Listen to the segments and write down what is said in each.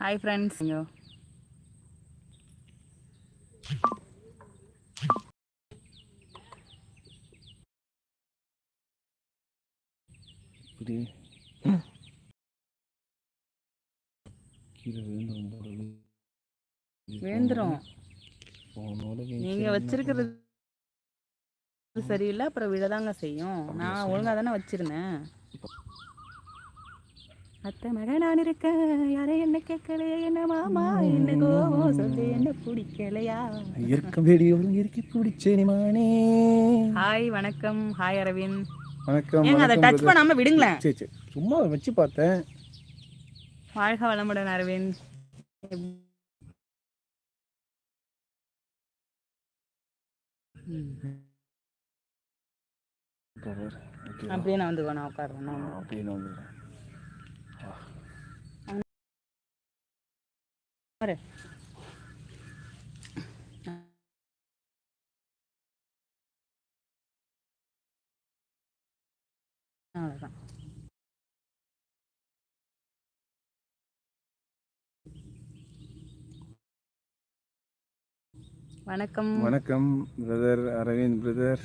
Hi friends. வேந்துரும். நீங்க வச்சிருக்கிறது சரியில்லை, அப்புறம் விழதாங்க செய்யும். நான் ஒழுங்கா தானே வச்சிருந்தேன். அத்தை மக நான் இருக்க, யாரும் என்ன கேட்கலையா, என்ன மாமா என்ன கோவம் சொல்லி என்ன பிடிக்கலையா, இயற்கை பிடிச்சேனிமானே. ஹாய் வணக்கம். ஹாய் அரவிந்த். வணக்கம். ஏங்க அதை டச் பண்ணாம விடுங்களேன். சரி சரி, சும்மா வச்சு பார்த்தேன். வாழ்க வளமுடன் அரவிந்த். அப்படியே நான் வந்து நான் உட்காடுறேன். அப்படியே நான் வந்துடுறேன். அவ்வளோதான். வணக்கம். வணக்கம் பிரதர் அரவிந்த் பிரதர்.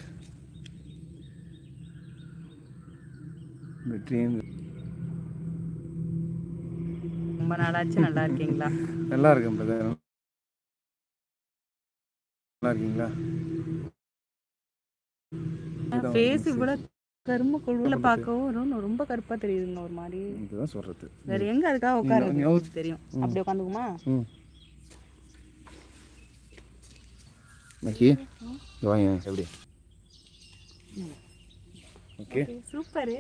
ரொம்ப நாளாச்சு. நல்லா இருக்கீங்களா? நல்லா இருக்கேன் பிரதர். நல்லா இருக்கீங்களா? ஃபேஸ் இவ்வளோ கரும்பு கொழுவில் பார்க்கவும் ரொம்ப கருப்பாக தெரியுதுங்க ஒரு மாதிரி. இதுதான் சொல்கிறது. வேற எங்கே அதுக்காக உட்காருங்க தெரியும். அப்படி உட்காந்துக்குமா? மக்கி வாங்க. எப்படி? Okay super.